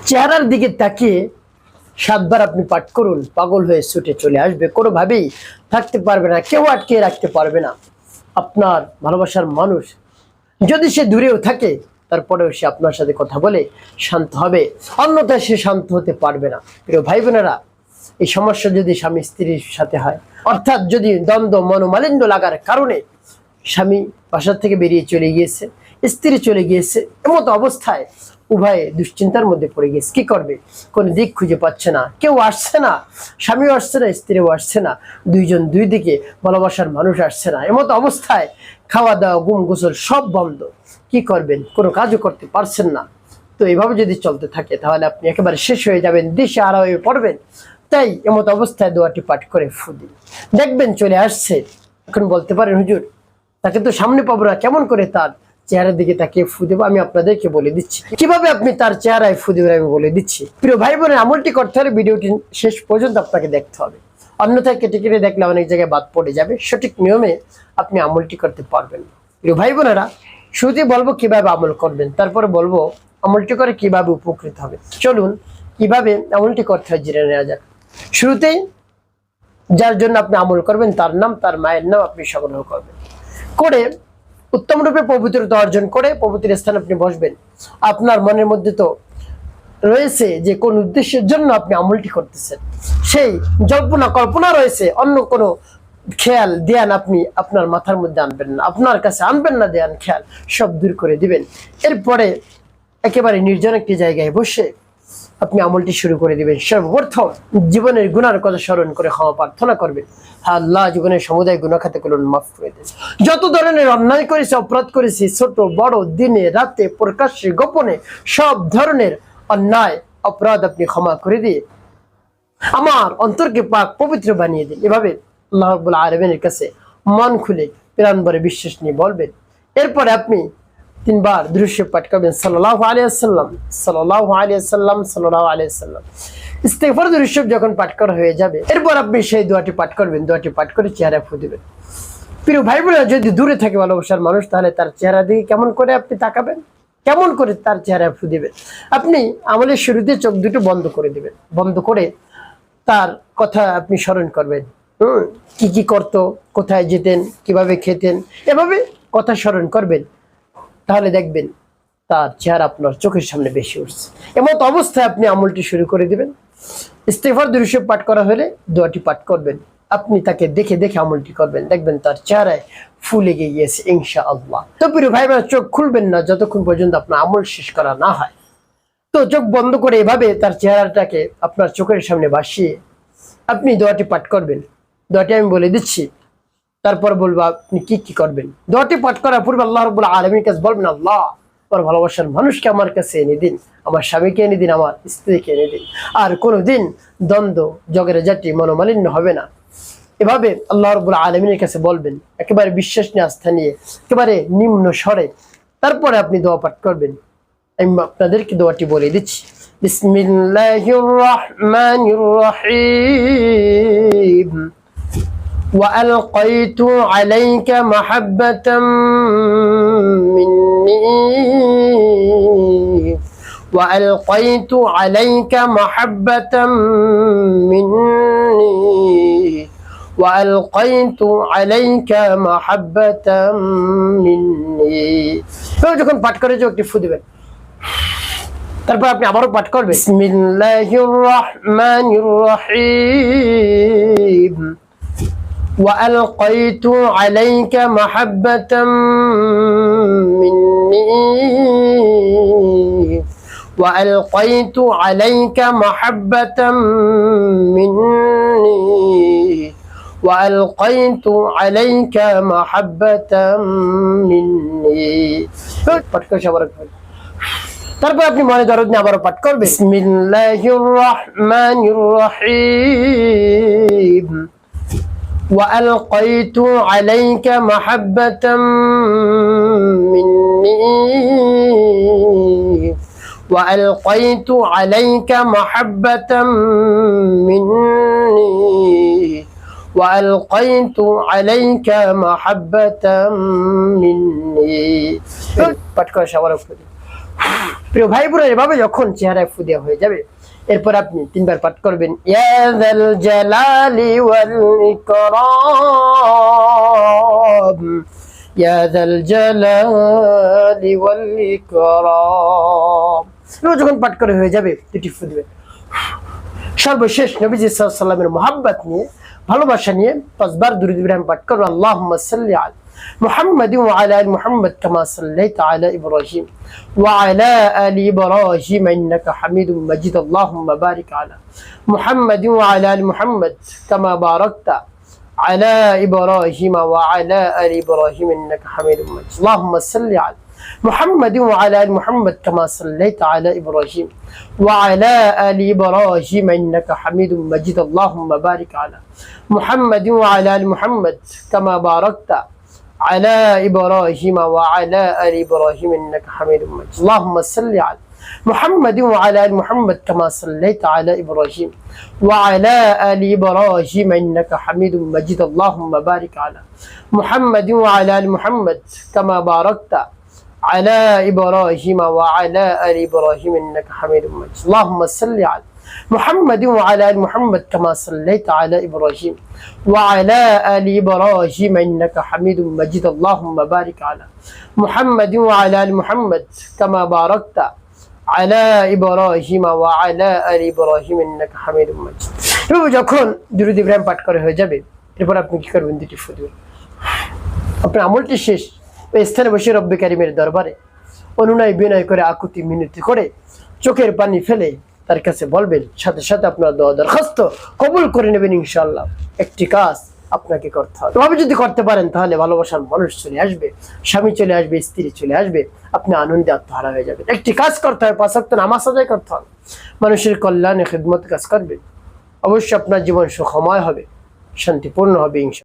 চেহারার দিকে তাকিয়ে 7 বার আপনি পাঠ করুন, পাগল হয়ে ছুটে চলে আসবে, কোনোভাবেই থাকতে পারবে না, কেউ আটকে রাখতে পারবে না। আপনার ভালোবাসার মানুষ যদি সে দূরেও থাকে, তারপরেও সে আপনার সাথে কথা বলে শান্ত হবে, অন্যথায় সে শান্ত হতে পারবে না। প্রিয় ভাই বোনেরা, এই সমস্যা যদি স্বামী স্ত্রীর সাথে হয়, অর্থাৎ যদি দ্বন্দ্ব মনোমালিন্য লাগার কারণে স্বামী বাসার থেকে বেরিয়ে চলে গিয়েছে, স্ত্রী চলে গিয়েছে, এমতো অবস্থায় উভয়ে দুশ্চিন্তার মধ্যে পড়ে গেছে, কি করবে? কোনো দিক খুঁজে পাচ্ছে না, কেউ আসছে না, স্বামীও আসছে না, স্ত্রীও আসছে না, দুইজন দুই দিকে ভালোবাসার মানুষ আসছে না। এমতো অবস্থায় খাওয়া দাওয়া গুম গোসল সব বন্ধ, কি করবেন? কোনো কাজও করতে পারছেন না। তো এভাবে যদি চলতে থাকে তাহলে আপনি একেবারে শেষ হয়ে যাবেন, দিশেহারা হয়ে পড়বেন। তাই এমতো অবস্থায় দোয়াটি পাঠ করে ফু দিন, দেখবেন চলে আসছে। এখন বলতে পারেন, হুজুর তাকে তো সামনে পাবো না, কেমন করে তার চেহারার দিকে তাকিয়ে ফু দেবো? আমি আপনাদেরকে বলে দিচ্ছি কিভাবে আপনি তার চেহারায় ফু দেবেন, আমি বলে দিচ্ছি। প্রিয় ভাই বোনের, আমলটি করতে হলে ভিডিওটি শেষ পর্যন্ত আপনাকে দেখতে হবে, অন্যথায় কেটে কেটে দেখলে অনেক জায়গায় বাদ পড়ে যাবে। সঠিক নিয়মে আপনি আমলটি করতে পারবেন। প্রিয় ভাই বোনেরা, শুরুতে বলবো কিভাবে আমল করবেন, তারপরে বলবো আমলটি করে কিভাবে উপকৃত হবে। চলুন কিভাবে আমলটি করতে হয় জেনে নেওয়া যাক। শুরুতেই যার জন্য আপনি আমল করবেন তার নাম, তার মায়ের নাম আপনি সংগ্রহ করবেন, করে উত্তম রূপে পবিত্রতা অর্জন করে পবিত্র স্থানে আপনি বসবেন। আপনার মনের মধ্যে তো রয়েছে যে কোন উদ্দেশ্যের জন্য আপনি আমলটি করতেছেন, সেই জল্পনা কল্পনা রয়েছে, অন্য কোনো খেয়াল ধ্যান আপনি আপনার মাথার মধ্যে আনবেন না, আপনার কাছে আনবেন না, ধ্যান খেয়াল সব দূর করে দিবেন। এরপরে একেবারে নির্জন একটি জায়গায় বসে আপনি আমলটি শুরু করে দিবেন। সর্বপ্রথম জীবনের গুনার কথা স্মরণ করে ক্ষমা প্রার্থনা করবেন। আল্লাহ, জীবনের সমুদায় গুনাহ খাতাগুলো মাফ করে দেন। যত ধরনের অন্যায় করেছি, অপরাধ করেছি, ছোট বড়, দিনে রাতে, প্রকাশ্যে গোপনে, সব ধরনের অন্যায় অপরাধ আপনি ক্ষমা করে দিয়ে আমার অন্তরকে পাক পবিত্র বানিয়ে দিন। এভাবে আল্লাহ রাব্বুল আলামিনের কাছে মন খুলে প্রাণ ভরে বিশ্বাস নিয়ে বলবেন। এরপরে আপনি 3 বার দুরূদ শরীফ পাঠ করবেন, সাল্লাল্লাহু আলাইহি ওয়াসাল্লাম, সাল্লাল্লাহু আলাইহি ওয়াসাল্লাম, সাল্লাল্লাহু আলাইহি ওয়াসাল্লাম। ইস্তিগফার দুরূদ শরীফ যখন পাঠ করা হয়ে যাবে, এরপর আপনি সেই দোয়াটি পাঠ করবেন। দোয়াটি পাঠ করে চেহারা ফু দিবেন। প্রিয় ভাই বোনেরা, যদি দূরে থাকে ভালোবাসার মানুষ, তাহলে তার চেহারা দিকে কেমন করে আপনি তাকাবেন, কেমন করে তার চেহারা ফু দিবেন? আপনি আমলের শুরুতে চোখ দুটো বন্ধ করে দিবেন, বন্ধ করে তার কথা আপনি স্মরণ করবেন। কি কি করতো, কোথায় যেতেন, কিভাবে খেতেন, এভাবে কথা স্মরণ করবেন। তাহলে দেখবেন তার চেহারা আপনার চোখের সামনে বেশি উঠছে। এমত অবস্থায় আপনি আমলটি শুরু করে দিবেন। ইস্তিগফার দুরূদ শরীফ পাঠ করা হলে দোয়াটি পাঠ করবেন। আপনি তাকে দেখে দেখে আমলটি করবেন, দেখবেন তার চেহারায় ফুল লেগে গিয়েছে ইনশাআল্লাহ। তো প্রিয় ভাই বোনেরা, চোখ খুলবেন না যতক্ষণ পর্যন্ত আপনার আমল শেষ করা না হয়। তো চোখ বন্ধ করে এভাবে তার চেহারাটাকে আপনার চোখের সামনে ভাসিয়ে আপনি দোয়াটি পাঠ করবেন। দোয়াটি আমি বলে দিচ্ছি, তারপর বলবো আপনি কি কি করবেন। দোয়াটি পাঠ করার পূর্বে আল্লাহ রাব্বুল আলামিনের কাছে বলবেন, আল্লাহ, আমার ভালোবাসার মানুষকে আমার কাছে এনে দিন, আমার স্বামীকে এনে দিন, আমার স্ত্রীকে এনে দিন। আর কোনোদিন দ্বন্দ্ব ঝগড়াঝাটি মনোমালিন্য হবে না। এভাবে আল্লাহ রাব্বুল আলামিনের কাছে বলবেন, একেবারে বিশ্বাস নিয়ে, আস্থা নিয়ে, একেবারে নিম্ন স্বরে। তারপরে আপনি দোয়া পাঠ করবেন। আমি আপনাদেরকে দোয়াটি বলে দিচ্ছি। বিসমিল্লাহির রহমানির রহিম। وألقيت عليك محبة مني وألقيت عليك محبة مني وألقيت عليك محبة مني। তো যখন পাঠ করে একটু ফু দিবেন, তারপর আপনি আবারও পাঠ করবেন, বিসমিল্লাহির রহমানির রহিম। وألقيت عليك محبة مني وألقيت عليك محبة مني وألقيت عليك محبة مني। তারপর আপনি মনে দরদ নিয়ে আবারও পাঠ করবেন, বিসমিল্লাহির রহমানির রহিম। وألقيت عليك محبة مني وألقيت عليك محبة مني وألقيت عليك محبة مني। পাঠ করা সবার উপরে। প্রিয় ভাই বোনের, এভাবে যখন চেহারায় ফু দেওয়া হয়ে যাবে, এরপর আপনি 3 বার পাঠ করবেন, ইয়া যাল জালালি ওয়াল ইকরাম, ইয়া যাল জালালি ওয়াল ইকরাম। যখন পাঠ করে হয়ে যাবে, দুটি ফু দিবেন। সর্বশেষ নবীজি সাল্লাল্লাহু আলাইহি ওয়াসাল্লামের মুহাব্বত নিয়ে, ভালোবাসা নিয়ে 5 বার দুরূদ ইব্রাহিম পাঠ করুন। আল্লাহুম্মা সাল্লি আলা মুহাম্মাদ ওয়া আলা আলি মুহাম্মাদ কামা সাল্লাইতা আলা ইব্রাহিম ওয়া আলা আলি ইব্রাহিম ইন্নাকা হামিদুম মাজিদ। আল্লাহুম্মা বারিক আলা মুহাম্মাদ ওয়া আলা আলি মুহাম্মাদ কামা বারাকতা على إبراهيم وعلى آل إبراهيم إنك حميد مجيد. اللهم صل على محمد وعلى آل محمد كما صليت على إبراهيم وعلى آل إبراهيم إنك حميد مجيد. اللهم بارك على محمد وعلى آل محمد كما باركت على إبراهيم وعلى آل إبراهيم إنك حميد مجيد. اللهم صل على محمد وعلى آل محمد كما صليت على إبراهيم وعلى آل إبراهيم إنك حميد مجيد. اللهم بارك على محمد وعلى آل محمد كما باركت على إبراهيم وعلى آل إبراهيم إنك حميد مجيد. اللهم صل على محمد وعلى آل محمد كما صليت على إبراهيم وعلى آل إبراهيم إنك حميد مجيد. اللهم بارك على محمد وعلى آل محمد كما باركت على إبراهيم وعلى آل إبراهيم إنك حميد مجيد. এভাবে যখন দুরূদ ইব্রাহিম পাঠ করে হয়ে যাবে, এরপর আপনি কি করবেন? দুটি ফু দিবেন। আপনার আমলটি শেষ। ওই স্থানে বসে রব্বে কারিমের দরবারে অনুনয় বিনয় করে, আকুতি মিনতি করে, চোখের পানি ফেলে তার কাছে বলবেন, সাথে সাথে আপনার দোয়া দরখাস্ত কবুল করে নেবেন ইনশাআল্লাহ। একটি কাজ আপনাকে করতে হবে। তবে যদি করতে পারেন, তাহলে ভালোবাসার মানুষ চলে আসবে, স্বামী চলে আসবে, স্ত্রী চলে আসবে, আপনি আনন্দে আত্মহারা হয়ে যাবেন। একটি কাজ করতে হবে, 5 ওয়াক্ত নামাজ আদায় করতে হবে, মানুষের কল্যাণে খিদমত কাজ করবেন। অবশ্যই আপনার জীবন সুখময় হবে, শান্তিপূর্ণ হবে ইনশাআল্লাহ।